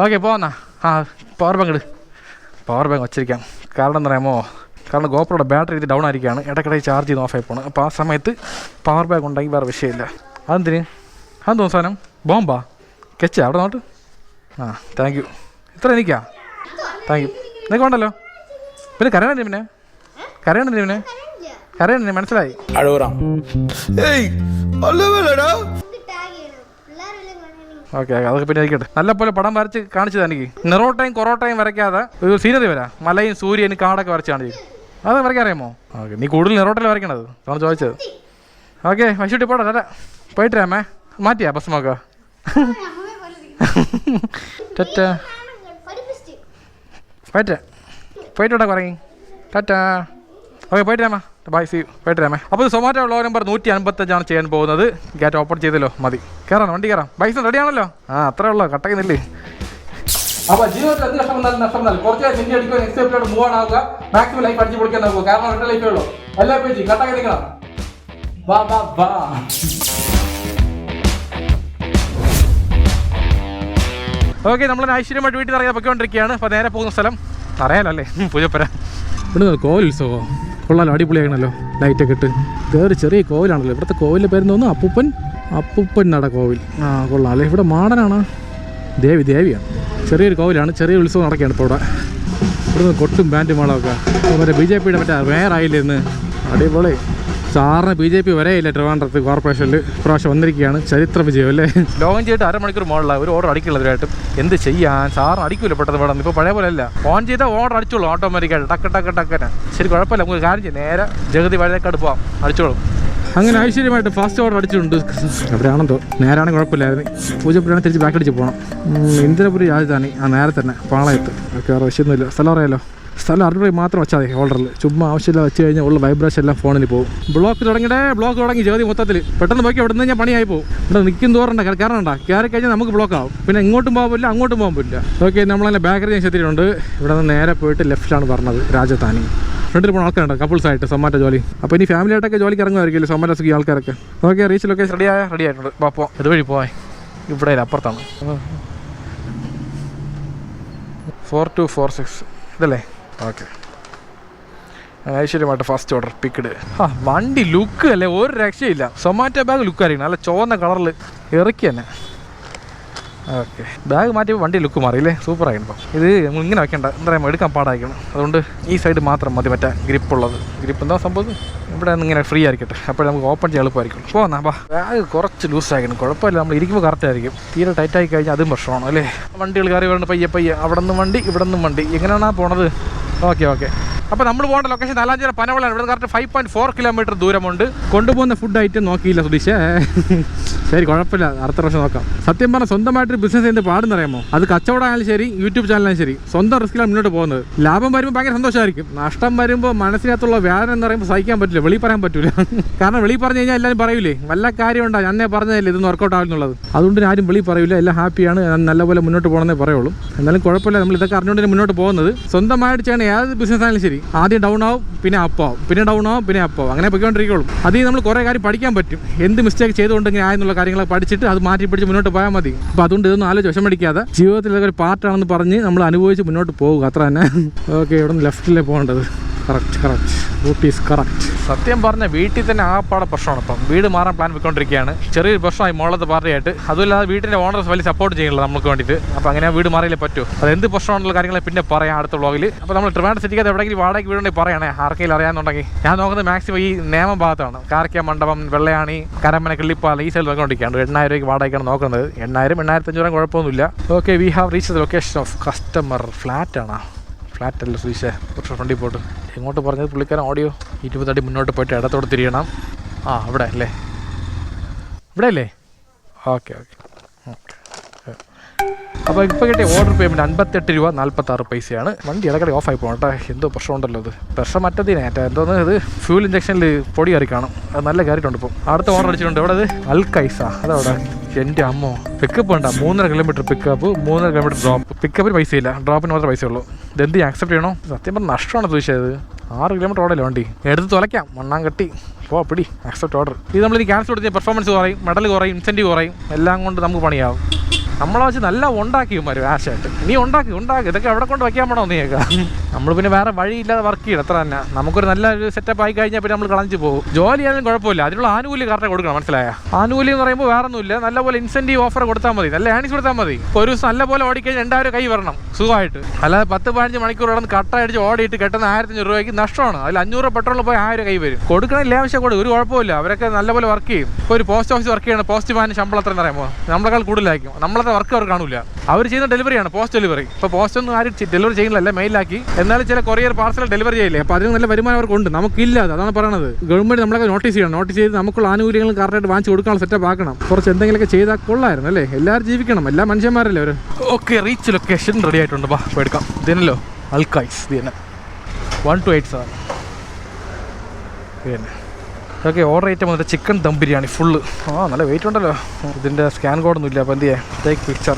Okay പോന്നാ. Power bank power bank വച്ചിരിക്കാം. കാരണം എന്താ പറയുമോ, കാരണം ഗോപ്രോയുടെ ബാറ്ററി ഇത് ഡൗൺ ആയിരിക്കുകയാണ്, ഇടയ്ക്കിടയ്ക്ക് ചാർജ് ചെയ്ത് ഓഫ് ആയി പോകണം. അപ്പോൾ ആ സമയത്ത് പവർ ബാങ്ക് ഉണ്ടെങ്കിൽ വേറെ വിഷയമില്ല. അതെന്തിന് തോന്നുന്നു സാധനം ബോംബാ കെച്ച അവിടെ നോട്ട്. Thank you. ഇത്ര എനിക്കാ? Thank you. നിനക്ക് വേണ്ടല്ലോ. പിന്നെ കരയണേ മനസ്സിലായി. ഓക്കെ അതൊക്കെ പിന്നെ ഇരിക്കട്ടെ. നല്ലപോലെ പടം വരച്ച് കാണിച്ചത് എനിക്ക്. നെറോട്ടയും കൊറോട്ടയും വരയ്ക്കാതെ ഒരു സീനറി വരാം, മലയും സൂര്യനും കാടൊക്കെ വരച്ച് കാണിച്ചു. അത് വരയ്ക്കാറിയാമോ? ഓക്കെ, നീ കൂടുതൽ നെറോട്ടയിൽ വരയ്ക്കണത് ആണ് ചോദിച്ചത്. ഓക്കെ വൈശൂട്ടി പോട്ടെ. തരാ പോയിട്ട് രാമേ. മാറ്റിയാ ബസ് നോക്കാം. പോയിട്ടോട്ടെ പറയും ടാറ്റാ. ഓക്കെ പോയിട്ട് രാമ. By C U. പോയിട്ട് രാമേ. അപ്പോൾ സൊമാറ്റോ ഉള്ള നമ്പർ 155 ചെയ്യാൻ പോകുന്നത്. ഗേറ്റ് ഓപ്പൺ ചെയ്തല്ലോ, മതി. കയറാം, വണ്ടി കയറാം. ബൈസ് റെഡി ആണല്ലോ? അത്രേ ഉള്ളൂ, കട്ടക്കുന്നില്ലേ? അപ്പോൾ ജീവിതത്തിൽ എന്ത് നഷ്ടം കുറച്ച് സെഞ്ചി അടിക്കുക, നെക്സ്റ്റ് സ്റ്റെപ്പിലോട്ട് മൂവ് ഓൺ ആവുക, മാക്സിമം ലൈഫ് അടിച്ച് പൊളിക്കാൻ നോക്കുക. കാരണം ഒറ്റ ലൈഫേ ഉള്ളൂ. എല്ലാ പേജ് കട്ടക്ക് നിൽക്കണം. വാ ഓക്കെ, നമ്മൾ ഐശ്വര്യമായിട്ട് വീട്ടിൽ ഇറങ്ങിയാൽ പൊയ്ക്കൊണ്ടിരിക്കുകയാണ്. അപ്പോൾ നേരെ പോകുന്ന സ്ഥലം അറിയാലോ അല്ലേ, പൂജപ്പുര. ഇവിടുന്ന് കോവിൽ ഉത്സവമോ കൊള്ളാലോ, അടിപൊളിയാകണല്ലോ. ലൈറ്റൊക്കെ ഇട്ട്. വേറെ ചെറിയ കോവിലാണല്ലോ. ഇവിടുത്തെ കോവിലിൻ്റെ പേര് തോന്നുന്നു അപ്പൂപ്പൻ നട കോവിൽ. കൊള്ളാം അല്ലേ. ഇവിടെ മാടനാണ്, ദേവിയാണ്. ചെറിയൊരു കോവിലാണ്. ചെറിയ ഉത്സവം നടക്കുകയാണ് ഇപ്പോൾ ഇവിടെ. ഇവിടുന്ന് കൊട്ടും ബാൻഡും മേളമൊക്കെ. മറ്റേ BJPയുടെ മറ്റേ മേയറായില്ലേ ഇന്ന്, അടിപൊളി. സാറിന് BJP വരെയില്ല ട്രിവാൻഡ്രത്ത് കോർപ്പറേഷനിൽ. ഇപ്രാവശ്യം വന്നിരിക്കുകയാണ്. ചരിത്ര വിജയം അല്ലേ. ലോകം ചെയ്തിട്ട് അരമണിക്കൂർ മുകളിലാണ് ഒരു ഓർഡർ അടിക്കുള്ളവരായിട്ടും. എന്ത് ചെയ്യാൻ, സാറിന് അടിക്കൂല പെട്ടെന്ന് വേണം. ഇപ്പോൾ പഴയ പോലെ അല്ല, ഓൺ ചെയ്താൽ ഓർഡർ അടിച്ചോളൂ ഓട്ടോമാറ്റിക്കായിട്ട്. ടക്കനെ. ശരി കുഴപ്പമില്ല, നമുക്ക് കാര്യം ചെയ്യും. നേരെ ജഗതി വഴക്കാട് പോവാം, അടിച്ചോളും. അങ്ങനെ ഐശ്വര്യമായിട്ട് ഫാസ്റ്റ് ഓർഡർ അടിച്ചിട്ടുണ്ട്. എവിടെയാണെന്തോ, നേരാണെങ്കിൽ കുഴപ്പമില്ലായിരുന്നു. പൂജപ്പുരയാണ് തിരിച്ച് ബാക്ക് അടിച്ച് പോകണം. ഇന്ദ്രപുരി രാജധാനി നേരെ തന്നെ പാളയത്ത്. ഒക്കെ വേറെ വിഷയമൊന്നുമില്ല. സ്ഥലം അറിയാലോ. സ്ഥലം അറിവ് മാത്രം വെച്ചാൽ മതി ഓർഡറിൽ. ചുമ്മാ ആവശ്യമില്ല വെച്ച് കഴിഞ്ഞാൽ ഉള്ള വൈബ്രേഷൻ എല്ലാം ഫോണിൽ പോകും. ബ്ലോക്ക് തുടങ്ങി ജഗതി മൊത്തത്തിൽ. പെട്ടെന്ന് പോയി അവിടെ നിന്ന് ഞാൻ പണിയായി പോകും. ഇവിടെ നിൽക്കും തോറണ്ട കാരണം കയറി കഴിഞ്ഞാൽ നമുക്ക് ബ്ലോക്ക് ആവും. പിന്നെ ഇങ്ങോട്ടും പോകാൻ പറ്റില്ല, അങ്ങോട്ടും പോകാൻ പറ്റില്ല. ഓക്കെ, നമ്മളതിൻ്റെ ബാക്കറി ഞാൻ ചെത്തിയിട്ടുണ്ട്. ഇവിടെ നിന്ന് നേരെ പോയിട്ട് ലെഫ്റ്റിലാണ് പറഞ്ഞത്, രാജധാനി. ഫ്രണ്ടിൽ പോകുന്ന ആൾക്കാരുണ്ട് കപ്പിൾസായിട്ട് സൊമാറ്റോ ജോലി. അപ്പോൾ ഇനി ഫാമിലി ആയിട്ടൊക്കെ ജോലിക്ക് ഇറങ്ങുമായിരിക്കില്ല സൊമാറ്റോ സ്വിഗ്ഗി ആൾക്കാരൊക്കെ. ഓക്കെ, റീച്ച് ലൊക്കേഷൻ റെഡി ആയിട്ടുണ്ട്. അപ്പോൾ ഇതുവഴി പോയി. ഇവിടെ അപ്പുറത്താണ് 4246 ഇതല്ലേ? ഓക്കെ, ഐശ്വര്യമായിട്ട് ഫസ്റ്റ് ഓർഡർ പിക്ക്ഡ്. വണ്ടി ലുക്ക് അല്ലേ, ഒരു രക്ഷയില്ല. സൊമാറ്റോ ബാഗ് ലുക്കായിരിക്കണം, നല്ല ചുവന്ന കളറിൽ ഇറക്കി തന്നെ. ഓക്കെ, ബാഗ് മാറ്റിയപ്പോൾ വണ്ടി ലുക്ക് മാറിയില്ലേ, സൂപ്പറായിരുന്നു. ഇത് നമ്മൾ ഇങ്ങനെ വെക്കേണ്ട, എന്താ പറയുക, എടുക്കാൻ പാടായിരിക്കണം. അതുകൊണ്ട് ഈ സൈഡ് മാത്രം മതി മറ്റേ ഗ്രിപ്പുള്ളത്. ഗ്രിപ്പ് എന്താ സംഭവം, ഇവിടെ നിന്ന് ഇങ്ങനെ ഫ്രീ ആയിരിക്കട്ടെ. അപ്പോൾ നമുക്ക് ഓപ്പൺ ചെയ്യാൻ എളുപ്പമായിരിക്കും. പോന്നാ ബാഗ് കുറച്ച് ലൂസായിരിക്കണം, കുഴപ്പമില്ല. നമ്മൾ ഇരിക്കുമ്പോൾ കറക്റ്റ് ആയിരിക്കും. തീരെ ടൈറ്റായി കഴിഞ്ഞാൽ അതും പ്രശ്നമാണ് അല്ലേ. വണ്ടികൾ കയറി വരുന്നത് പയ്യെ അവിടെ നിന്നും വണ്ടി ഇവിടെ നിന്നും വണ്ടി, എങ്ങനെയാണോ പോണത്. ഓക്കെ. അപ്പോൾ നമ്മൾ പോകേണ്ട ലൊക്കേഷൻ നാലാഞ്ചിറ പനവളയാണ്. ഇവിടെ കറക്റ്റ് 5.4 കിലോമീറ്റർ ദൂരമുണ്ട്. കൊണ്ടുപോകുന്ന ഫുഡ് ഐറ്റം നോക്കിയില്ല സുധീഷേ. ശരി കുഴപ്പമില്ല, അടുത്ത പ്രാവശ്യം നോക്കാം. സത്യം പറഞ്ഞാൽ സ്വന്തമായിട്ട് ബിസിനസ് ചെയ്യുന്നത് പാടുന്നറിയാമോ. അത് കച്ചവടമായാലും ശരി, യൂട്യൂബ് ചാനലായാലും ശരി, സ്വന്തം റിസ്ക്കിലാണ് മുന്നോട്ട് പോകുന്നത്. ലാഭം വരുമ്പോൾ ഭയങ്കര സന്തോഷമായിരിക്കും. നഷ്ടം വരുമ്പോൾ മനസ്സിനകത്തുള്ള വേദന എന്ന് പറയുമ്പോൾ സഹിക്കാൻ പറ്റില്ല, വെളി പറയാൻ പറ്റില്ല. കാരണം വെളി പറഞ്ഞു കഴിഞ്ഞാൽ എല്ലാവരും പറയൂലേ, വല്ല കാര്യമുണ്ടോ, അന്നേ പറഞ്ഞതല്ലേ ഇതൊന്നും വർക്കൗട്ട് ആവുന്നുള്ളത്. അതുകൊണ്ട് ആരും വെളി പറയില്ല, എല്ലാം ഹാപ്പിയാണ്, നല്ലപോലെ മുന്നോട്ട് പോകണമെന്നേ പറയുള്ളൂ. എന്നാലും കുഴപ്പമില്ല, നമ്മൾ ഇതൊക്കെ അറിഞ്ഞുകൊണ്ട് മുന്നോട്ട് പോകുന്നത്. സ്വന്തമായിട്ട് ചെയ്യണ ഏത് ബിസിനസ് ആയാലും ശരി, ആദ്യം ഡൗൺ ആവും, പിന്നെ അപ്പാവും, പിന്നെ ഡൗൺ ആവും, പിന്നെ അപ്പാവും, അങ്ങനെ പൊയ്ക്കൊണ്ടിരിക്കുള്ളൂ. അതിൽ നമ്മൾ കുറേ കാര്യം പഠിക്കാൻ പറ്റും. എന്ത് മിസ്റ്റേക്ക് ചെയ്തുകൊണ്ട് ഇങ്ങനെ ആയെന്നുള്ള കാര്യങ്ങളൊക്കെ പഠിച്ചിട്ട് അത് മാറ്റി പിടിച്ച് മുന്നോട്ട് പോയാൽ മതി. അപ്പോൾ അതുകൊണ്ട് ഇതൊന്നും ആലോചിച്ച് വിഷമടിക്കാതെ ജീവിതത്തിൽ ഇതൊക്കെ ഒരു പാർട്ടാണെന്ന് പറഞ്ഞ് നമ്മൾ അനുഭവിച്ച് മുന്നോട്ട് പോകുക, അത്ര തന്നെ. ഓക്കെ, ഇവിടെ നിന്ന് ലെഫ്റ്റിലേ പോകേണ്ടത്. Correct route is correct. സത്യം പറഞ്ഞാൽ വീട്ടിൽ തന്നെ ആകപ്പാടെ പ്രശ്നമാണ്. ഇപ്പം വീട് മാറാൻ പ്ലാൻ പോയിക്കൊണ്ടിരിക്കുകയാണ്. ചെറിയൊരു പ്രശ്നമായി മോളത്തെ പാർട്ടിയായിട്ട്. അതുമല്ലാതെ വീട്ടിൻ്റെ ഓണേഴ്സ് വലിയ സപ്പോർട്ട് ചെയ്യുന്നില്ല നമുക്ക് വേണ്ടിയിട്ട്. അപ്പോൾ അങ്ങനെ വീട് മാറിയില്ലേ പറ്റൂ. അത് എന്ത് പ്രശ്നമാണെന്നുള്ള കാര്യങ്ങൾ പിന്നെ പറയാം അടുത്ത വ്ളോഗിൽ. അപ്പോൾ നമ്മൾ ട്രിവാൻഡ്രം സിറ്റിക്ക് എവിടെയെങ്കിലും വാടകയ്ക്ക് വീടുണ്ടെങ്കിൽ പറയണേ, ആർക്കെങ്കിലും അറിയാമെന്നുണ്ടെങ്കിൽ. ഞാൻ നോക്കുന്നത് മാക്സിമം ഈ നേമം ഭാഗത്താണ്. കാർക്ക മണ്ഡപം, വെള്ളയാണി, കരമന, കിള്ളിപ്പാല ഈ സൈഡിൽ നോക്കിക്കൊണ്ടിരിക്കുകയാണ്. 8,000 രൂപയ്ക്ക് വാടകയ്ക്കാണ് നോക്കുന്നത്. 8,000-8,500 കുഴപ്പമൊന്നുമില്ല. Okay, we have reach the location of customer. ഫ്ലാറ്റാണോ? ഫ്ലാറ്റല്ല സുധീഷേ, കുറച്ച് ഫ്രണ്ടിൽ പോയിട്ട്. എങ്ങോട്ട് പറഞ്ഞത് പുള്ളിക്കാരൻ? ഓഡിയോ 20 അടി മുന്നോട്ട് പോയിട്ട് ഇടത്തോട് തിരിയണം. ഇവിടെ അല്ലേ? ഇവിടെ അല്ലേ? ഓക്കെ. അപ്പോൾ ഇപ്പോൾ കിട്ടിയ ഓർഡർ പേയ്മെൻറ്റ് 58 രൂപ 46 പൈസയാണ്. വണ്ടി ഇടയ്ക്കിടെ ഓഫായി പോകണം കേട്ടോ. എന്തോ പ്രശ്നമുണ്ടല്ലോ. ഇത് പ്രശ്നം മറ്റതിനെ എന്തോന്ന്, ഇത് ഫ്യൂൽ ഇഞ്ചക്ഷനിൽ പൊടി കയറി കാണും. അത് നല്ല കയറിയിട്ടുണ്ട്. ഇപ്പം അടുത്ത ഓർഡർ അടിച്ചിട്ടുണ്ട്. ഇവിടെ അത് അൽക്കൈസ, അതവിടെ. എൻ്റെ അമ്മോ, പിക്കപ്പ് വേണ്ട. 3.5 കിലോമീറ്റർ പിക്കപ്പ്, 3.5 കിലോമീറ്റർ ഡ്രോപ്പ്. പിക്കപ്പിന് പൈസയില്ല, ഡ്രോപ്പിന് മാത്രമേ പൈസ ഉള്ളൂ. ഇതെന്ത് ആക്സെപ്റ്റ് ചെയ്യണോ? സത്യം പറഞ്ഞാൽ നഷ്ടമാണ് ചോദിച്ചത്. 6 കിലോമീറ്റർ ഓടല്ലേ വണ്ടി, എടുത്ത് തുലയ്ക്കാം, മണ്ണാങ്കട്ടി. പിടി ആക്സെപ്റ്റ് ഓർഡർ. ഇത് നമ്മളിനി ക്യാൻസൽ കൊടുത്ത് പെർഫോമൻസ് കുറയും, മെഡൽ കുറയും, ഇൻസെൻറ്റീവ് കുറയും, എല്ലാം കൊണ്ട് നമുക്ക് പണിയാവും. നമ്മളെ വെച്ച് നല്ല ഉണ്ടാക്കിയുമാർ ആശായിട്ട്. നീ ഉണ്ടാക്കി ഇതൊക്കെ എവിടെ കൊണ്ട് വയ്ക്കാൻ വേണോ നീയൊക്കെ? നമ്മൾ പിന്നെ വേറെ വഴിയില്ലാതെ വർക്ക് ചെയ്യണം, അത്ര തന്നെ. നമുക്കൊരു നല്ലൊരു സെറ്റപ്പ് ആയി കഴിഞ്ഞാൽ പിന്നെ നമ്മൾ കളഞ്ഞു പോകും. ജോലി ആയാലും കുഴപ്പമില്ല, അതിനുള്ള ആനുകൂല്യം കറക്റ്റ് കൊടുക്കണം, മനസ്സിലായ? ആനുകൂല്യം എന്ന് പറയുമ്പോൾ വേറെ ഒന്നുമില്ല, നല്ലപോലെ ഇൻസെൻറ്റീവ് ഓഫർ കൊടുത്താൽ മതി, നല്ല ഏണിങ്സ് കൊടുത്താൽ മതി. ഒരു ദിവസം നല്ലപോലെ ഓടിക്കഴിഞ്ഞാൽ 2000 കൈ വരണം സുഖമായിട്ട്. അല്ലാതെ 10-15 മണിക്കൂർ കിടന്ന് കട്ടയടിച്ച് ഓടിയിട്ട് കെട്ടുന്ന 1500 രൂപയ്ക്ക് നഷ്ടമാണ്. അതിൽ 500 പെട്രോളിൽ പോയി 1000 കൈ വരും. കൊടുക്കണമെങ്കിൽ ആവശ്യം കൊടുക്കും, ഒരു കുഴപ്പമില്ല. അവരൊക്കെ നല്ലപോലെ വർക്ക് ചെയ്യും. ഇപ്പോൾ ഒരു പോസ്റ്റ് ഓഫീസ് വർക്ക് ചെയ്യണം, പോസ്റ്റ് മാൻ ശമ്പളം എത്ര പറയുമ്പോൾ നമ്മളെക്കാൾ കൂടുതലായിരിക്കും. നമ്മളത്തെ വർക്ക് അവർ കാണില്ല. അവർ ചെയ്യുന്ന ഡെലിവറിയാണ് പോസ്റ്റ് ഡെലിവറി. ഇപ്പോൾ പോസ്റ്റ് ഒന്നും ആരും ഡെലിവറി ചെയ്യുന്നില്ല, മെയിലാക്കി. എന്നാലും ചില കൊറിയർ പാർസൽ ഡെലിവറി ചെയ്യില്ലേ, അപ്പോൾ അതിന് നല്ല വരുമാനം അവർക്കുണ്ട്, നമുക്കില്ല. അതാണ് പറയണത്. ഗവൺമെൻറ് നമ്മളൊക്കെ നോട്ടീസ് ചെയ്യണം, നോട്ടീസ് ചെയ്ത് നമുക്കുള്ള ആനുകൂല്യങ്ങൾ കറക്റ്റായിട്ട് വാങ്ങിച്ച് കൊടുക്കാനുള്ള സെറ്റപ്പ് ആക്കണം. കുറച്ച് എന്തെങ്കിലുമൊക്കെ ചെയ്താൽ കൊള്ളായിരുന്നു അല്ലേ? എല്ലാവരും ജീവിക്കണം, എല്ലാ മനുഷ്യന്മാരല്ലേ അവർ. ഓക്കെ, റീച്ച് ലൊക്കേഷൻ റെഡി ആയിട്ടുണ്ട്. ബാ എടുക്കാം. ഇതിനല്ലോ അൽക്കൈസ് ഇതിന് 1287 പിന്നെ. ഓക്കെ, ഓർഡർ ഐറ്റം വന്നിട്ട് ചിക്കൻ ദം ബിരിയാണി ഫുള്ള്. നല്ല വെയിറ്റ് ഉണ്ടല്ലോ. ഇതിൻ്റെ സ്കാൻ കോഡൊന്നും ഇല്ല, അപ്പോൾ എന്ത് ചെയ്യാം? Take picture.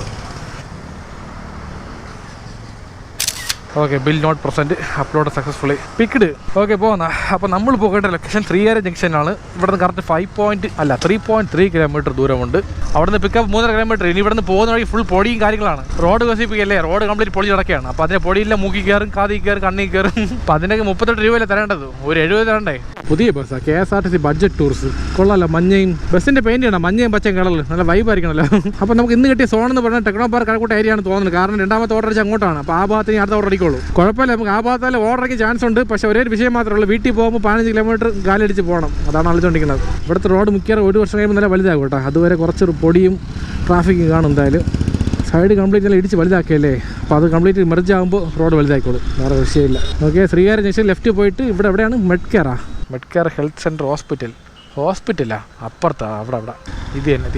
Okay, bill not present, upload successfully, picked. Okay, പോകുന്ന. അപ്പോൾ നമ്മൾ പോകേണ്ട ലൊക്കേഷൻ ശ്രീകാര്യ ജംഗ്ഷനാണ്. ഇവിടെ നിന്ന് കറക്റ്റ് 3.3 കിലോമീറ്റർ ദൂരമുണ്ട്. അവിടെ നിന്ന് പിക്കപ്പ് 3.5 കിലോമീറ്റർ. ഇനി ഇവിടെ നിന്ന് പോകുന്ന വഴി ഫുൾ പൊടിയും കാര്യങ്ങളാണ്. റോഡ് വികസിപ്പിക്കല്ലേ, റോഡ് കംപ്ലീറ്റ് പൊടി നടക്കുകയാണ്. അപ്പോൾ അതിൻ്റെ പൊടിയില്ല, മൂക്കി കയറും, കാതി കയറും, കണ്ണി കയറും. അപ്പോൾ അതിനൊക്കെ 38 രൂപയല്ലേ തരേണ്ടത്, ഒരു 70 തരണ്ടേ. പുതിയ ബസ്സാണ്, KSRTC ബഡ്ജറ്റ് ടൂർസ്. കൊള്ളാമല്ലോ, മഞ്ഞയും ബസ്സിൻ്റെ പെയിൻറ്റ് ചെയ്യണം, മഞ്ഞയും പച്ചയും കളറിൽ നല്ല വൈബായിരിക്കണമല്ലോ. അപ്പോൾ നമുക്ക് ഇന്ന് കിട്ടിയ സോൺ എന്ന് പറഞ്ഞാൽ ടെക്നോ പാർക്ക് കഴക്കൂട്ട ഏരിയ ആണ് തോന്നുന്നത്. കാരണം രണ്ടാമത്തെ ഓർഡർ അടിച്ച് അങ്ങോട്ടാണ്. അപ്പോൾ ആ ഭാഗത്ത് ഇനി അടുത്ത ഓർഡർ അടിക്കുള്ളൂ. കുഴപ്പമില്ല, നമുക്ക് ആ ഭാഗത്താൽ ഓർഡറിക്ക് ചാൻസ് ഉണ്ട്. പക്ഷേ ഒരേ വിഷയം മാത്രമേ ഉള്ളൂ, വീട്ടിൽ പോകുമ്പോൾ 15 കിലോമീറ്റർ കാലടിച്ച് പോകണം. അതാണ് ആലോചിച്ചുകൊണ്ടിരിക്കുന്നത്. ഇവിടുത്തെ റോഡ് മിക്കവാറും 1 വർഷം കഴിയുമ്പോൾ നല്ല വലുതാകും കേട്ടോ. അതുവരെ കുറച്ചൊരു പൊടിയും ട്രാഫിക്കും കാണും. എന്തായാലും സൈഡ് കംപ്ലീറ്റ് നല്ല ഇടിച്ച് വലുതാക്കിയല്ലേ, അപ്പോൾ അത് കംപ്ലീറ്റ് മെർജ് ആകുമ്പോൾ റോഡ് വലുതായിക്കോളും, വേറെ വിഷയമില്ല. ഓക്കെ, ശ്രീകാര്യ ജംഗ്ഷൻ ലെഫ്റ്റ് പോയിട്ട് ഇവിടെ എവിടെയാണ്? മെഡ്കെയർ ഹെൽത്ത് സെൻറ്റർ ഹോസ്പിറ്റലാ അപ്പുറത്താ, അവിടെ ഇത് തന്നെ.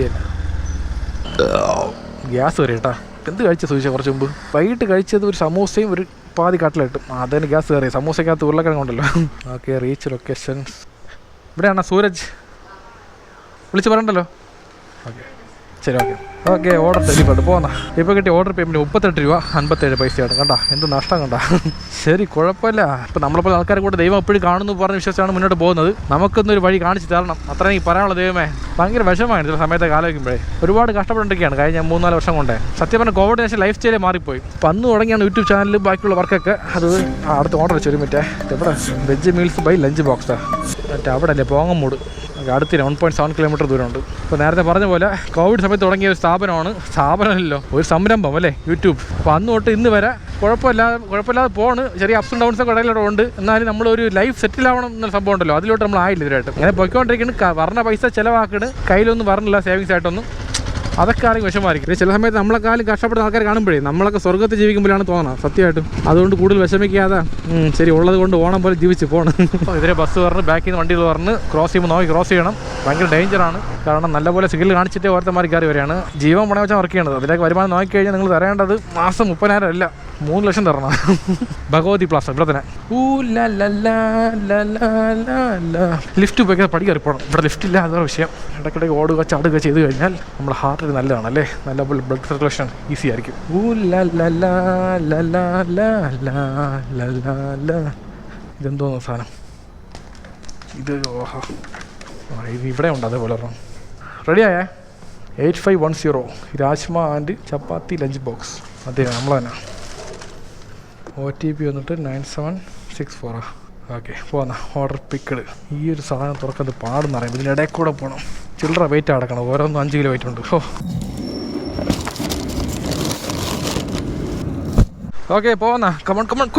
ഗ്യാസ് കയറി കേട്ടോ. എന്ത് കഴിച്ച സൂചിച്ച കുറച്ച് മുമ്പ് വൈകിട്ട് കഴിച്ചത് ഒരു സമൂസയും ഒരു പാതി കട്ടിലിട്ടും, അതിന് ഗ്യാസ് കയറി. സമൂസയ്ക്കകത്ത് ഉരുളക്കിഴങ്ങ് ഉണ്ടല്ലോ. ഓക്കെ, റീച്ച് ലൊക്കേഷൻസ് ഇവിടെയാണോ? സൂരജ് വിളിച്ച് പറയണ്ടല്ലോ. ഓക്കെ, ശരി. Okay, order delivered. പോകുന്ന ഇപ്പോൾ കിട്ടിയ ഓർഡർ പേയ്മെൻറ്റ് 38 രൂപ 57 പൈസയാണ്. കണ്ട എന്ത് നഷ്ടം കണ്ട. ശരി, കുഴപ്പമില്ല. ഇപ്പോൾ നമ്മളെപ്പോലെ ആൾക്കാരെ കൂടെ ദൈവം എപ്പോഴും കാണുന്നു പറഞ്ഞ് വിശ്വസിച്ചാണ് മുന്നോട്ട് പോകുന്നത്. നമുക്കൊന്നൊരു വഴി കാണിച്ച് തരണം, അത്ര എനിക്ക് പറയാനുള്ള. ദൈവമേ, ഭയങ്കര വിഷമമാണ് ചില സമയത്ത് ആലോചിക്കുമ്പോഴേ. ഒരുപാട് കഷ്ടപ്പെട്ടിരിക്കുകയാണ് കഴിഞ്ഞ 3-4 വർഷം കൊണ്ട്. സത്യം പറഞ്ഞാൽ കോവിഡിന് ശേഷം ലൈഫ് സ്റ്റൈലേ മാറിപ്പോയി. അപ്പോൾ അന്ന് തുടങ്ങിയാണ് യൂട്യൂബ് ചാനൽ ബാക്കിയുള്ള വർക്കൊക്കെ. അത് അടുത്ത ഓർഡർ വെച്ചു ഒരു മിനിറ്റ്. എവിടെ? വെജ് മീൽസ് ബൈ ലഞ്ച് ബോക്സാ. മറ്റേ അവിടെ അല്ലേ, പോങ്ങമൂട്. അടുത്തിന് 1.7 കിലോമീറ്റർ ദൂരമുണ്ട്. ഇപ്പോൾ നേരത്തെ പറഞ്ഞ പോലെ കോവിഡ് സമയത്ത് തുടങ്ങിയ ഒരു സ്ഥാപനമല്ലോ, ഒരു സംരംഭം അല്ലേ യൂട്യൂബ്. അപ്പോൾ അന്ന് തൊട്ട് ഇന്ന് വരെ കുഴപ്പമില്ലാതെ പോണ്. ചെറിയ അപ്സ് ആൻഡ് ഡൗൺസൊക്കെ ഇടയിലൂടെ ഉണ്ട്. എന്നാലും നമ്മളൊരു ലൈഫ് സെറ്റിൽ ആവണം എന്നൊരു സംഭവം ഉണ്ടല്ലോ, അതിലോട്ട് നമ്മൾ ആയില്ല ഇതിലായിട്ട്. അങ്ങനെ പോയിക്കൊണ്ടിരിക്കുന്നു. പറഞ്ഞ പൈസ ചിലവാക്കണ്, കയ്യിലൊന്നും പറഞ്ഞില്ല സേവിങ്സ് ആയിട്ടൊന്നും. അതൊക്കെ ആണെങ്കിൽ വിഷമമായിരിക്കും. ചില സമയത്ത് നമ്മളെക്കാളും കഷ്ടപ്പെടുന്ന ആൾക്കാർ കാണുമ്പോഴേ നമ്മളൊക്കെ സ്വർഗ്ഗത്തിൽ ജീവിക്കുമ്പോഴാണ് തോന്നുന്നത് സത്യമായിട്ടും. അതുകൊണ്ട് കൂടുതൽ വിഷമിക്കാതെ ശരി ഉള്ളത് കൊണ്ട് ഓണം പോലെ ജീവിച്ച് പോകണം. ഇതിലെ ബസ് പറഞ്ഞ് ബാക്കിൽ നിന്ന് വണ്ടികൾ പറഞ്ഞ് ക്രോസ് ചെയ്യുമ്പോൾ നോക്കി ക്രോസ് ചെയ്യണം. ഭയങ്കര ഡേഞ്ചറാണ്. കാരണം നല്ലപോലെ സിഗ്നൽ കാണിച്ചിട്ട് ഓരോരുത്തന്മാർ കയറി വരികയാണ്. ജീവൻ പണയം വെച്ചാൽ വർക്ക് ചെയ്യണത്. അതിലേക്ക് വരുമാനം നോക്കിക്കഴിഞ്ഞാൽ നിങ്ങൾ തരേണ്ടത് മാസം 30,000 അല്ല 3 ലക്ഷം തരണം. ഭഗവതി പ്ലാസ ഇവിടെ തന്നെ. ലിഫ്റ്റ് ഉപയോഗിക്കാതെ പടി കയറി പോകണം. ഇവിടെ ലിഫ്റ്റ് ഇല്ല, അതൊരു വിഷയം. ഇടയ്ക്കിടയ്ക്ക് ഓടുക ചാടുക ചെയ്ത് കഴിഞ്ഞാൽ നമ്മുടെ ഹാർട്ടിന് നല്ലതാണ് അല്ലേ, നല്ലപോലെ ബ്ലഡ് സർക്കുലേഷൻ ഈസി ആയിരിക്കും. ഇതെന്തോന്ന് സാധനം ഇത്? ഓഹോ, ഇത് ഇവിടെ ഉണ്ട്. അതേപോലെ റെഡിയായേ. 8510 rajma and chapati lunch box. അതെ, നമ്മൾ തന്നെ. OTP വന്നിട്ട് 9764. ഓക്കെ, പോന്ന ഓർഡർ പിക്കഡ്. ഈ ഒരു സാധനം തുറക്കുന്നത് പാടെന്ന് അറിയാം. ഇതിനിടയിൽ കൂടെ പോകണം, ചില്ലറ വെയിറ്റ് അടക്കണം. ഓരോന്നും 5 കിലോ വെയിറ്റ് ഉണ്ട്. ഓക്കെ, പോകുന്ന കമൺ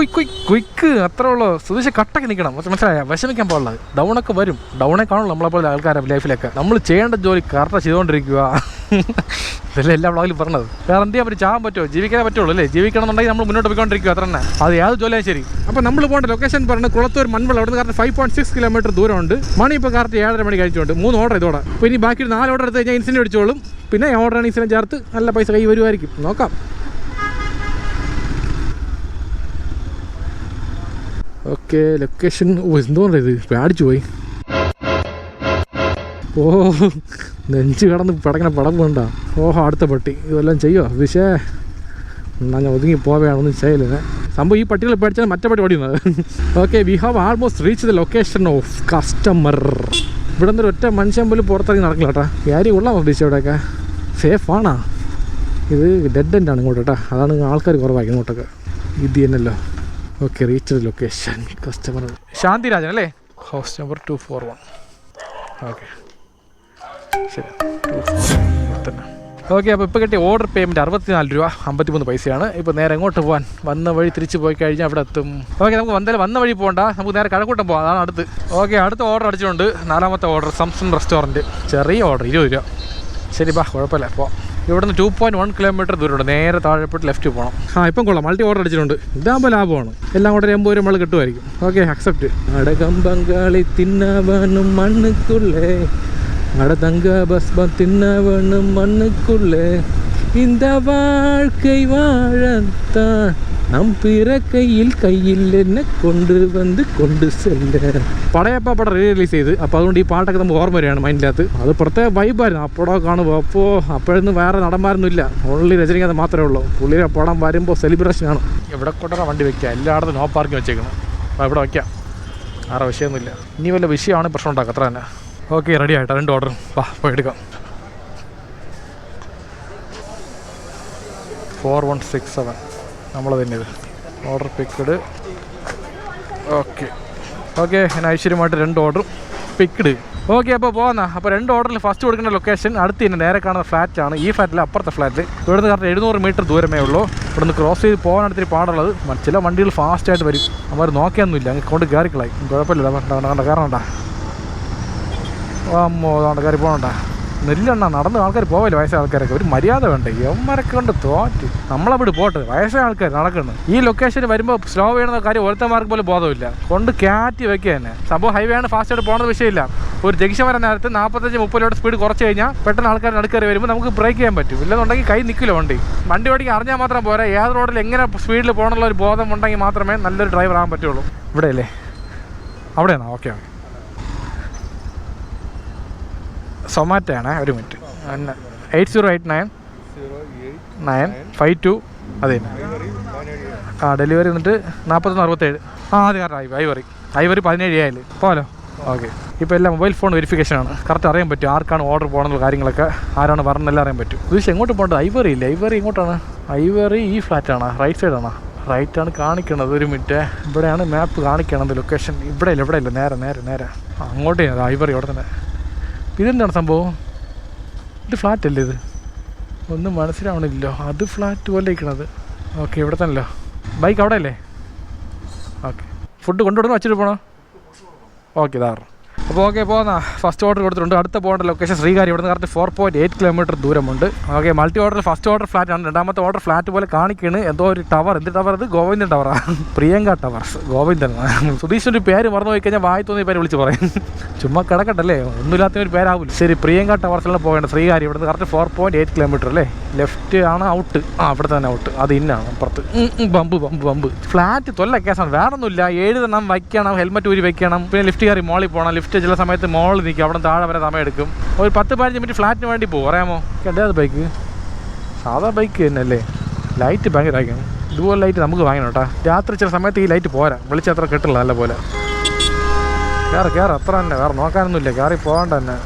ക്വിക്ക് അത്രേ ഉള്ളൂ. സുതീഷ് കട്ടൊക്കെ നിൽക്കണം, മനസ്സിലായ? വിഷമിക്കാൻ പാടുള്ളത്. ഡൗണൊക്കെ വരും, ഡൗണേ കാണുള്ളൂ നമ്മളെപ്പോലെ ആൾക്കാരെ ലൈഫിലൊക്കെ. നമ്മൾ ചെയ്യേണ്ട ജോലി കറക്റ്റ് ചെയ്തുകൊണ്ടിരിക്കുക. ഇതല്ലേ എല്ലാ വ്ളോഗിലും പറഞ്ഞത്. വേറെ എന്ത് ചെയ്യാൻ പറ്റും? ചാകാൻ പറ്റുമോ? ജീവിക്കാനേ പറ്റുള്ളൂ അല്ലേ? ജീവിക്കണം എന്നുണ്ടെങ്കിൽ നമ്മൾ മുന്നോട്ട് പോയിക്കൊണ്ടിരിക്കുക, അത്ര തന്നെ. അത് ഏത് ജോലിയാണ് ശരി. അപ്പോൾ നമ്മൾ പോകേണ്ട ലൊക്കേഷൻ പറഞ്ഞത് കുളത്തൂർ മൺവെള്ളം. അവിടെ നിന്ന് കറക്റ്റ് 5.6 കിലോമീറ്റർ ദൂരമുണ്ട്. മണി ഇപ്പോൾ കറക്റ്റ് 7:30 മണി കഴിച്ചുകൊണ്ട് 3 ഓർഡർ ഇതോടെ. അപ്പോൾ ഇനി ബാക്കി 4 ഓർഡർ എടുത്ത് കഴിഞ്ഞാൽ ഇൻസിഡൻറ്റ് അടിച്ചോളും. പിന്നെ ഓർഡർ ആണ് ഇൻസിഡൻറ്റ് ചേർത്ത് നല്ല പൈസ കൈ വരുമായിരിക്കും. നോക്കാം. Okay, location. എന്തോന്നാ ഇത്? പേടിച്ചു പോയി. ഓ, നെഞ്ച് കിടന്ന് പടങ്ങനെ പടം വേണ്ട. ഓഹോ, അടുത്ത പട്ടി ഇതെല്ലാം ചെയ്യുമോ? വിഷേ എന്നാൽ ഞാൻ ഒതുങ്ങി പോവുകയാണ്, ഒന്നും ചെയ്യില്ല സംഭവം. ഈ പട്ടികൾ പേടിച്ചാൽ മറ്റേ പട്ടി ഓടിയുന്നത്. Okay, we have almost reach the location of customer. ഇവിടെ നിന്ന് ഒറ്റ മനുഷ്യൻ പോലും പുറത്തിറങ്ങി നടക്കില്ല കേട്ടോ. കാര്യം ഉള്ള പ്രതീക്ഷ ഇവിടെയൊക്കെ സേഫാണോ? ഇത് ഡെഡ് എൻഡാണ് ഇങ്ങോട്ട് കേട്ടോ, അതാണ് ആൾക്കാർ കുറവായി ഇങ്ങോട്ടൊക്കെ. ഇത് തന്നെയല്ലോ. Okay, reach location. Customer Shanthirajan അല്ലേ, ഹൗസ് നമ്പർ 241. ഓക്കെ ശരി, 241 തന്നെ. ഓക്കെ, അപ്പോൾ ഇപ്പോൾ കിട്ടിയ ഓർഡർ പേയ്മെൻറ്റ് 64 രൂപ 53 പൈസയാണ്. ഇപ്പോൾ നേരെ എങ്ങോട്ട് പോകാൻ, വന്ന വഴി തിരിച്ച് പോയി കഴിഞ്ഞാൽ അവിടെ എത്തും. ഓക്കെ, നമുക്ക് വന്ന വഴി പോകണ്ട, നമുക്ക് നേരെ കഴക്കൂട്ടം പോകാം, അതാണ് അടുത്ത്. ഓക്കെ, അടുത്ത ഓർഡർ അടിച്ചിട്ടുണ്ട്. 4ാമത്തെ ഓർഡർ സംസൺ റെസ്റ്റോറൻറ്റ്. ചെറിയ ഓർഡർ 20 രൂപ. ശരി ബാ, കുഴപ്പമില്ല. അപ്പോൾ ഇവിടുന്ന് 2.1 കിലോമീറ്റർ ദൂരമുണ്ട്. നേരെ താഴെപ്പെട്ട് ലെഫ്റ്റ് പോകണം. ഇപ്പം കൊള്ളാം, മൾട്ടി ഓർഡർ അടിച്ചിട്ടുണ്ട്. ഇതാകുമ്പോൾ ലാഭമാണ്, എല്ലാം കൂടെ 80 രൂപ നമ്മൾ കിട്ടുമായിരിക്കും. Okay, accept. അടകം ബംഗാളി തിന്നവനും മണ്ണുക്കുള്ളേ, அட தங்க பஸ்பம் தின்ன வேணும் மண்ணுக்குள்ளே, இந்த வாழ்க்கை வாழத்தான் நம் பிறக்கையில் கையில் என்ன கொண்டு வந்து കൊണ്ട് செല്ല. പടയപ്പ പടം റിലീസ് ചെയ്ത്, അപ്പോൾ അതുകൊണ്ട് ഈ പാട്ടൊക്കെ നമുക്ക് ഓർമ്മ വരികയാണ് മൈൻഡിനകത്ത്. അത് പ്രത്യേക വൈബായിരുന്നു അപ്പോഴോ കാണുമ്പോൾ. അപ്പോഴൊന്നും വേറെ നടന്മാരൊന്നും ഇല്ല, ഓൺലി രജനികാന്ത് മാത്രമേ ഉള്ളൂ. പുള്ളിയുടെ പടം വരുമ്പോൾ സെലിബ്രേഷനാണ്. ഇവിടെ കൊണ്ടറ വണ്ടി വയ്ക്കുക, എല്ലായിടത്തും നോ പാർക്കിംഗ് വെച്ചേക്കണം. അപ്പോൾ ഇവിടെ വയ്ക്കാം, വേറെ വിഷയമൊന്നുമില്ല. ഇനി വല്ല വിഷയമാണ് പ്രശ്നം ഉണ്ടാക്കുക, അത്ര തന്നെ. ഓക്കെ, റെഡി ആയിട്ടാ 2 ഓർഡർ. വാ പോയി എടുക്കാം. 4167 നമ്മൾ തന്നെ ഇത് ഓർഡർ പിക്ക്ഡ്. ഓക്കെ ഞാൻ ഐശ്വര്യമായിട്ട് 2 ഓർഡർ പിക്ക്ഡ്. ഓക്കെ, അപ്പോൾ പോകുന്ന. അപ്പോൾ 2 ഓർഡറിൽ ഫസ്റ്റ് കൊടുക്കേണ്ട ലൊക്കേഷൻ അടുത്ത് തന്നെ നേരെ കാണുന്ന ഫ്ലാറ്റാണ്. ഈ ഫ്ലാറ്റിൽ അപ്പുറത്തെ ഫ്ലാറ്റ്. ഇവിടുന്ന് കറക്റ്റ് 700 മീറ്റർ ദൂരമേ ഉള്ളൂ. ഇവിടുന്ന് ക്രോസ് ചെയ്ത് പോകാനടുത്തൊരു പാടുള്ളത്. ചില വണ്ടികൾ ഫാസ്റ്റായിട്ട് വരും, അവർ നോക്കിയൊന്നുമില്ല, അങ്ങ് കൊണ്ട് കയറിക്കളായി. കുഴപ്പമില്ല, കാരണം ഉണ്ടാ അമ്മോ അതുകൊണ്ട് കയറി പോകണ്ട. നെല്ലെണ്ണ നടന്ന് ആൾക്കാർ പോവില്ല, വയസ്സായ ആൾക്കാരൊക്കെ. ഒരു മര്യാദ വേണ്ടേ, യവന്മാരൊക്കെ കൊണ്ട് തോറ്റ്. നമ്മളവിടെ പോട്ടെ, വയസ്സായ ആൾക്കാർ നടക്കുന്നു. ഈ ലൊക്കേഷന് വരുമ്പോൾ സ്ലോ ചെയ്യണമെന്ന കാര്യം ഒരുത്തന്മാർക്ക് പോലും ബോധമില്ല, കൊണ്ട് കയറ്റി വെക്കുക തന്നെ. സംഭവം ഹൈവേ ആണ്, ഫാസ്റ്റായിട്ട് പോകുന്നത് വിഷയമില്ല. ഒരു ജംഗ്ഷൻ വരാൻ നേരത്ത് 45-30 സ്പീഡ് കുറച്ച് കഴിഞ്ഞാൽ പെട്ടെന്ന് ആൾക്കാർ നടുക്കറി വരുമ്പോൾ നമുക്ക് ബ്രേക്ക് ചെയ്യാൻ പറ്റും. ഇല്ലെന്നുണ്ടെങ്കിൽ കൈ നിൽക്കില്ല വണ്ടി ഓടിക്കാൻ അറിഞ്ഞാൽ മാത്രം പോരാ, ഏത് റോഡിൽ എങ്ങനെ സ്പീഡിൽ പോകണമെന്നുള്ള ഒരു ബോധം ഉണ്ടെങ്കിൽ മാത്രമേ നല്ലൊരു ഡ്രൈവർ ആകാൻ പറ്റുള്ളൂ. ഇവിടെയല്ലേ, അവിടെയാണോ? ഓക്കെ, സൊമാറ്റോ ആണ്. ഒരു മിനിറ്റ്, 8089-952. അതെ, ഡെലിവറി വന്നിട്ട് 4167. അതെ കറക്റ്റ്. ഐവറി 17 ആയാലും പോലോ. ഓക്കെ, ഇപ്പോൾ എല്ലാം മൊബൈൽ ഫോൺ വെരിഫിക്കേഷനാണ്. കറക്റ്റ് അറിയാൻ പറ്റും ആർക്കാണ് ഓർഡർ പോകണമെന്നുള്ള കാര്യങ്ങളൊക്കെ, ആരാണ് പറഞ്ഞെല്ലാം അറിയാൻ പറ്റും. ഇത് എങ്ങോട്ട് പോകേണ്ടത്? ഐവറി ഇല്ല, ഐവറി ഇങ്ങോട്ടാണ്. ഐവറി ഈ ഫ്ലാറ്റാണ്, റൈറ്റ് സൈഡാണ്. റൈറ്റാണ് കാണിക്കണത്. ഒരു മിനിറ്റ്, ഇവിടെയാണ് മാപ്പ് കാണിക്കണത് ലൊക്കേഷൻ. ഇവിടെ ഇല്ല, നേരെ അങ്ങോട്ടേ. ഐവറി അവിടെ തന്നെ. ഇതെന്താണ് സംഭവം? ഇത് ഫ്ലാറ്റ് അല്ലേ? ഇത് ഒന്നും മനസ്സിലാവണില്ലോ. അത് ഫ്ലാറ്റ് പോലെ ഇരിക്കണത്. ഓക്കെ, ഇവിടെ തന്നെയല്ലോ. ബൈക്ക് അവിടെ അല്ലേ? ഓക്കെ, ഫുഡ് കൊണ്ടുവിടുന്ന വച്ചിട്ട് പോകണോ? ഓക്കെ, ഇതാറ്. അപ്പോൾ ഓക്കെ, പോകുന്ന ഫസ്റ്റ് ഓർഡർ കൊടുത്തിട്ടുണ്ട്. അടുത്ത പോകേണ്ട ലൊക്കേഷൻ ശ്രീകാര്യം. ഇവിടെ നിന്ന് കറക്റ്റ് 4.8 കിലോമീറ്റർ ദൂരമുണ്ട്. Okay, multi order first order ഫ്ലാറ്റാണ്. 2ാമത്തെ ഓർഡർ ഫ്ലാറ്റ് പോലെ കാണിക്കുകയാണ്. എന്തോ ഒരു ടവർ. എന്ത് ടവർ? അത് ഗോവിന്ദൻ ടവറാണ്. പ്രിയങ്ക ടവർസ്, ഗോവിന്ദൻ. സുധീഷിൻ്റെ പേര് മറന്നു പോയി കഴിഞ്ഞാൽ വായി തോന്നിയ പേര് വിളിച്ച് പറയും. ചുമ്മാ കിടക്കട്ടല്ലേ, ഒന്നുമില്ലാത്ത ഒരു പേരാവില്ല. ശരി, പ്രിയങ്ക ടവർസിലാണ് പോകേണ്ടത്. ശ്രീകാര്യം. ഇവിടെ നിന്ന് കറക്റ്റ് 4.8 കിലോമീറ്റർ അല്ലേ? ലെഫ്റ്റ് ആണ് ഔട്ട്. അവിടെ തന്നെ ഔട്ട്. അത് ഇന്നാണ് അപ്പുറത്ത്. ബമ്പ് ഫ്ലാറ്റ് തൊല്ല കേസാണ്, വേറെ ഒന്നുമില്ല. എഴുതണം, വയ്ക്കണം, ഹെൽമെറ്റ് ഊരി വയ്ക്കണം, പിന്നെ ലിഫ്റ്റ് കയറി മോളിൽ പോകണം. ലിഫ്റ്റ് ചില സമയത്ത് മോളിൽ നിൽക്കും, അവിടെ താഴെ വരെ സമയം എടുക്കും. ഒരു 10-15 മിനിറ്റ് ഫ്ലാറ്റിന് വേണ്ടി പോകും. അറിയാമോ? കണ്ടത് ബൈക്ക് സാധാ ബൈക്ക് തന്നെ അല്ലേ? ലൈറ്റ് ഭയങ്കര ആക്കണം. ഇതുപോലെ ലൈറ്റ് നമുക്ക് വാങ്ങണം കേട്ടോ. രാത്രി ചില സമയത്ത് ഈ ലൈറ്റ് പോരാ, വെളിച്ചം അത്ര കിട്ടില്ല നല്ല പോലെ. കയറി അത്ര തന്നെ, വേറെ നോക്കാനൊന്നുമില്ല, കയറി പോകേണ്ട തന്നെ.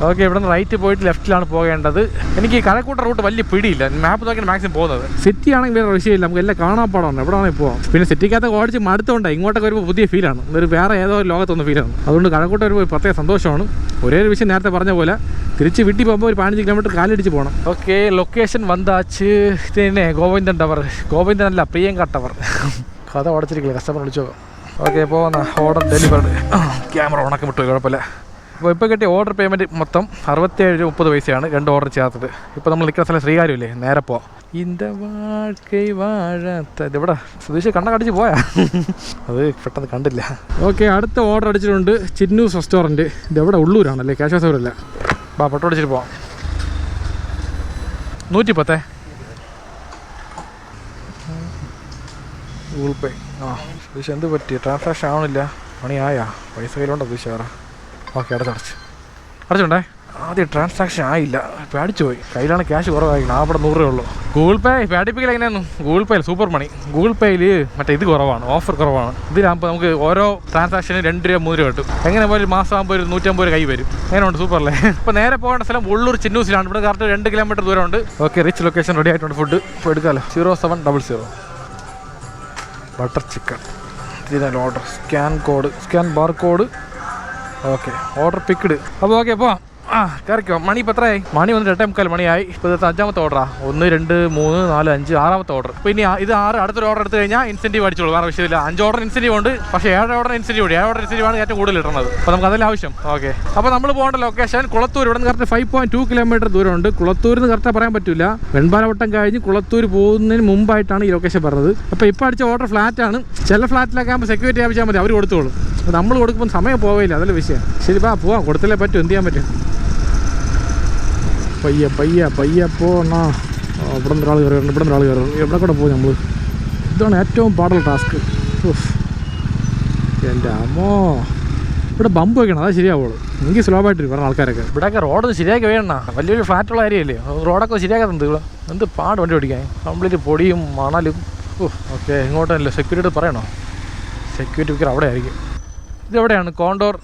ഓക്കെ, ഇവിടെ നിന്ന് റൈറ്റ് പോയിട്ട് ലെഫ്റ്റിലാണ് പോകേണ്ടത്. എനിക്ക് കഴക്കൂട്ട റൂട്ട് വലിയ പിടിയില്ല, മാപ്പ് നോക്കിയാണ് മാക്സിമം പോകുന്നത്. സിറ്റി ആണെങ്കിൽ വേറെ വിഷയമില്ല, നമുക്ക് എല്ലാം കാണാൻ പാടാണ്. എവിടെ വേണമെങ്കിൽ പോകാം. പിന്നെ സിറ്റിക്കകത്ത് ഓടിച്ച് മടുത്തോണ്ട് ഇങ്ങോട്ടൊക്കെ വരുമ്പോൾ പുതിയ ഫീലാണ്, ഒരു വേറെ ഏതോ ലോകത്തൊന്ന് ഫീലാണ്. അതുകൊണ്ട് കഴക്കൂട്ട വരുമ്പോൾ പ്രത്യേക സന്തോഷമാണ്. ഒരേ ഒരു വിഷയം നേരത്തെ പറഞ്ഞ പോലെ തിരിച്ച് വീട്ടിൽ പോകുമ്പോൾ ഒരു 15 കിലോമീറ്റർ കാലടിച്ച് പോകണം. ഓക്കെ, ലൊക്കേഷൻ വന്നാച്ച് തന്നെ ഗോവിന്ദൻ ടവർ. ഗോവിന്ദൻ അല്ല, പ്രിയങ്ക ടവർ. കഥ ഉടച്ചിരിക്കില്ല, കസ്റ്റമർ വിളിച്ചോ. ഓക്കെ, പോകുന്ന ഓർഡർ ഡെലിവറി. ക്യാമറ ഉണക്കം വിട്ടു, കുഴപ്പമില്ല. അപ്പോൾ ഇപ്പോൾ കിട്ടിയ ഓർഡർ പേയ്മെൻറ്റ് മൊത്തം 67.30 പൈസയാണ് 2 ഓർഡർ ചേർത്തത്. ഇപ്പോൾ നമ്മൾ നിൽക്കുന്ന സ്ഥലം ശ്രീകാര്യമില്ലേ, നേരെ പോവാം. ഇൻ്റെ വാഴക്കൈ വാഴത്ത ഇതെവിടെ? സുധീഷ് കടിച്ച് പോയാ? അത് പെട്ടെന്ന് കണ്ടില്ല. ഓക്കെ, അടുത്ത ഓർഡർ അടിച്ചിട്ടുണ്ട്. ചിന്നൂസ് റെസ്റ്റോറൻറ്റ്. ഇതെവിടെ? ഉള്ളൂരാണല്ലേ, കാശ്വാസപുരമല്ല. ബാ, പെട്രോൾ അടിച്ചിട്ട് പോവാം. 110 ഗൂഗിൾ പേ. സുധീഷ് എന്ത് പറ്റി? ട്രാൻസാക്ഷൻ ആവണില്ല. മണിയായാ? പൈസ കയ്യിലുണ്ടോ സുധീഷ്? വേറെ. ഓക്കെ, അടച്ചുണ്ടേ. ആദ്യം ട്രാൻസാക്ഷൻ ആയില്ല, പേടിച്ചു പോയി. കയ്യിലാണ് ക്യാഷ് കുറവായിരിക്കണം, അവിടെ 100 രൂപ ഉള്ളൂ. ഗൂഗിൾ പേ പേടിപ്പിക്കൽ എങ്ങനെയായിരുന്നു? ഗൂഗിൾ പേ സൂപ്പർ മണി. ഗൂഗിൾ പേയിൽ മറ്റേ ഇത് കുറവാണ്, ഓഫർ കുറവാണ്. ഇതിലാകുമ്പോൾ നമുക്ക് ഓരോ ട്രാൻസാക്ഷന് 2 രൂപ 3 രൂപ കിട്ടും. എങ്ങനെ പോലും മാസം ആകുമ്പോൾ ഒരു 150 രൂപ കൈ വരും. അങ്ങനെയുണ്ട്, സൂപ്പർ അല്ലേ? ഇപ്പോൾ നേരെ പോകേണ്ട സ്ഥലം ഉള്ളൂർ ചിന്നൂസിലാണ്. ഇവിടെ കറക്റ്റ് 2 കിലോമീറ്റർ ദൂരമുണ്ട്. ഓക്കെ, റിച്ച് ലൊക്കേഷൻ റെഡി ആയിട്ടുണ്ട്. ഫുഡ് ഇപ്പോൾ എടുക്കാമല്ലോ. 0700 ബട്ടർ ചിക്കൻ. ഇതിനല്ല order. Scan bar code. Okay, order picked. അപ്പോൾ ഓക്കെ പോവാം. കയറിക്കോ. മണി ഇപ്പോൾ എത്രയായി? മണി വന്നിട്ട് 8:45 മണിയായി. ഇപ്പോൾ ഇത് 5ാമത്തെ ഓർഡറാ. 1 2 3 4 5 6ാമത്തെ ഓർഡർ. ഇപ്പോൾ ഇനി ഇത് 6 അടുത്തൊരു ഓർഡർ എടുത്തു കഴിഞ്ഞാൽ ഇൻസെൻറ്റീവ് അടിച്ചോളൂ, വേറെ വിഷയമില്ല. 5 ഓർഡർ ഇൻസെൻറ്റീവ് ഉണ്ട്, പക്ഷേ 7 ഓർഡർ ഇൻസെൻറ്റീവ് ഉണ്ട്. 7 ഓർഡർ ഇൻസെൻറ്റീവ് ഏറ്റവും കൂടുതൽ ഇടുന്നത്. അപ്പോൾ നമുക്ക് അതിൽ ആവശ്യം. ഓക്കെ, അപ്പോൾ നമ്മൾ പോകേണ്ട ലൊക്കേഷൻ കുളത്തൂർ. ഇവിടെ നിന്ന് കറക്റ്റ് 5.2 കിലോമീറ്റർ ദൂരമുണ്ട്. കുളത്തൂരിൽ നിന്ന് കറക്റ്റ് പറയാൻ പറ്റില്ല. വെൺപാലവട്ടം കഴിഞ്ഞ് കുളത്തൂർ പോകുന്നതിന് മുമ്പായിട്ടാണ് ഈ ലൊക്കേഷൻ പറഞ്ഞത്. അപ്പോൾ ഇപ്പോൾ അടിച്ച ഓർഡർ ഫ്ലാറ്റാണ്. ചില ഫ്ലാറ്റിലൊക്കെ ആകുമ്പോൾ സെക്യൂരിറ്റി ആവശ്യം മതി, അവർ കൊടുത്തോളും. നമ്മൾ കൊടുക്കുമ്പോൾ സമയം പോവില്ല, അതല്ല വിഷയം. ശരി, പോവാം. കൊടുത്തല്ലേ പറ്റും, എന്ത് ചെയ്യാൻ പറ്റും? പയ്യ പോണോ. ഇവിടെ നിന്ന് ഒരാൾ കയറുന്നുണ്ട്, ഇവിടെ നിന്ന് ഒരാൾ കയറുന്നു. എവിടെ കൂടെ പോകും നമ്മൾ? ഇതാണ് ഏറ്റവും പാടുള്ള ടാസ്ക്. എൻ്റെ അമ്മോ, ഇവിടെ ബമ്പ് വയ്ക്കണം, അതാ ശരിയാവുള്ളൂ. എനിക്ക് സ്ലോ ആയിട്ട് പറഞ്ഞ ആൾക്കാരൊക്കെ. ഇവിടെയൊക്കെ റോഡ് ശരിയാക്കി വേണം. വലിയൊരു ഫ്ലാറ്റുള്ള ഏരിയയല്ലേ, റോഡൊക്കെ ശരിയാക്കാറുണ്ട്. ഇവിടെ എന്ത് പാട് വണ്ടി ഓടിക്കാൻ, കംപ്ലീറ്റ് പൊടിയും മണലും. ഓക്കെ, ഇങ്ങോട്ടല്ലേ സെക്യൂരിറ്റി പറയണോ? സെക്യൂരിറ്റി പിക്കർ അവിടെ ആയിരിക്കും. ഇതെവിടെയാണ്? കോണ്ടോർ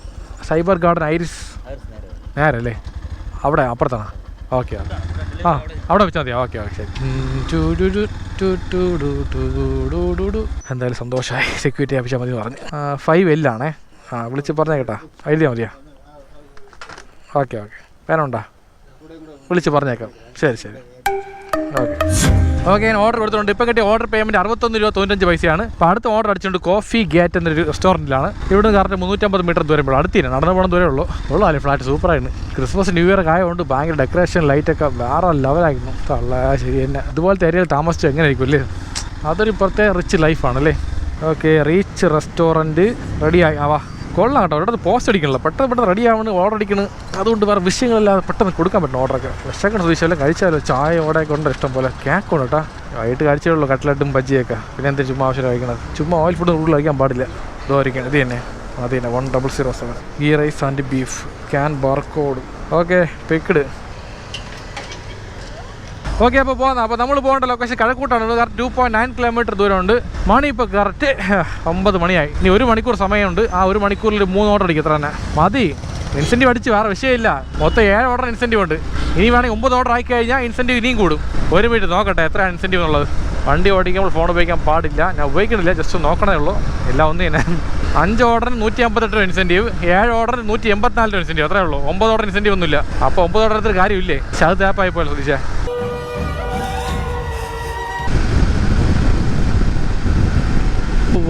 സൈബർ ഗാർഡൻ ഐറിസ് നേരല്ലേ? അവിടെ അപ്പുറത്താണ്. ഓക്കെ, അവിടെ വെച്ചാൽ മതിയോ? ഓക്കെ, ശരി. എന്തായാലും സന്തോഷമായി. സെക്യൂരിറ്റി ആവശ്യം മതി പറഞ്ഞു. 5L ആണേ. വിളിച്ച് പറഞ്ഞാൽ കേട്ടാ, എഴുതിയാൽ മതിയാ? ഓക്കെ, പേനുണ്ടോ? വിളിച്ച് പറഞ്ഞേക്കാം. ശരി. ഓക്കെ, ഞാൻ ഓർഡർ കൊടുത്തിട്ടുണ്ട്. ഇപ്പോൾ കിട്ടിയ ഓർഡർ പേയ്മെൻറ്റ് 61.95 അപ്പോൾ അടുത്ത ഓർഡർ അടിച്ചുകൊണ്ട് കോഫി ഗേറ്റ് എന്നൊരു റെസ്റ്റോറൻറ്റിലാണ്. ഇവിടെ കറക്റ്റ് 350 മീറ്റർ ദൂരം. അടുത്തിന് നടന്നു പോകണം ദൂരമേ ഉള്ളൂ. ഫ്ലാറ്റ് സൂപ്പറായിരുന്നു. ക്രിസ്മസ് ന്യൂ ഇയർ ഒക്കെ ആയതുകൊണ്ട് ഭയങ്കര ഡെക്കറേഷൻ ലൈറ്റൊക്കെ വേറെ ലെവലായിരുന്നു. ശരി തന്നെ. ഇതുപോലത്തെ ഏരിയയിൽ താമസിച്ചു എങ്ങനെയായിരിക്കും അല്ലേ? അതൊരു പ്രത്യേക റിച്ച് ലൈഫാണല്ലേ. ഓക്കെ, റീച്ച് റെസ്റ്റോറൻറ്റ് റെഡിയായി. കൊള്ളാം കേട്ടോ. ഇവിടെ പോസ്റ്റ് അടിക്കണല്ലോ, പെട്ടെന്ന് റെഡി ആവുന്നത്, ഓർഡർ അടിക്കുന്നത്. അതുകൊണ്ട് വേറെ വിഷയങ്ങളില്ലാതെ പെട്ടെന്ന് കൊടുക്കാൻ പറ്റും ഓർഡറൊക്കെ. വിശക്കണം സ്വീശല്ലോ, കഴിച്ചാലോ. ചായ ഓടൊക്കെ ഉണ്ട് ഇഷ്ടം പോലെ. കേക്കുണ്ട് കേട്ടോ. വൈകിട്ട് കഴിച്ചേ ഉള്ളൂ, കട്ട്ലറ്റും ബജ്ജിയൊക്കെ. പിന്നെ എന്തെങ്കിലും ചുമ്മാ ആവശ്യം കഴിക്കണത്. ചുമ്മാ ഓയിൽ ഫുഡ് കൂടുതൽ കഴിക്കാൻ പാടില്ല. ഇതായിരിക്കണം. ഇത് തന്നെ 1007 ghee rice and beef. Scan bar code. Okay, picked. Okay, അപ്പോൾ പോകാം. അപ്പോൾ നമ്മൾ പോകേണ്ട ലൊക്കേഷൻ കഴക്കൂട്ടാണ്. കറക്റ്റ് 2.9 കിലോമീറ്റർ ദൂരമുണ്ട്. മണി ഇപ്പോൾ കറക്റ്റ് 9 മണിയായി. ഇനി 1 മണിക്കൂർ സമയമുണ്ട്. ആ 1 മണിക്കൂറിൽ 3 ഓർഡർ അടിക്കും. എത്ര തന്നെ മതി. ഇൻസെൻറ്റീവ് അടിച്ച് വേറെ വിഷയമില്ല. മൊത്തം 7 ഓർഡർ ഇൻസെൻറ്റീവ് ഉണ്ട്. ഇനി വേണമെങ്കിൽ 9 ഓർഡർ ആയി കഴിഞ്ഞാൽ ഇൻസെൻറ്റീവ് ഇനിയും കൂടും. 1 മിനിറ്റ് നോക്കട്ടെ എത്ര ഇൻസെൻറ്റീവ് എന്നുള്ളത്. വണ്ടി ഓടിക്കുമ്പോൾ ഫോൺ ഉപയോഗിക്കാൻ പാടില്ല. ഞാൻ ഉപയോഗിക്കണില്ല, ജസ്റ്റ് നോക്കണേ ഉള്ളൂ. എല്ലാം ഒന്ന് തന്നെ. 5 ഓർഡറിന് 158 രൂപ ഇൻസെൻറ്റീവ്, 7 ഓർഡറിന് 184 രൂപ ഇൻസെൻറ്റീവ്. അത്രേ ഉള്ളൂ. 9 ഓർഡർ ഇൻസെൻറ്റീവ് ഒന്നുമില്ല. അപ്പോൾ 9 ഓർഡർ എടുത്തൊരു കാര്യമില്ലേ? പക്ഷേ അത് ടാപ്പായി പോലെ ശ്രദ്ധിച്ചേ.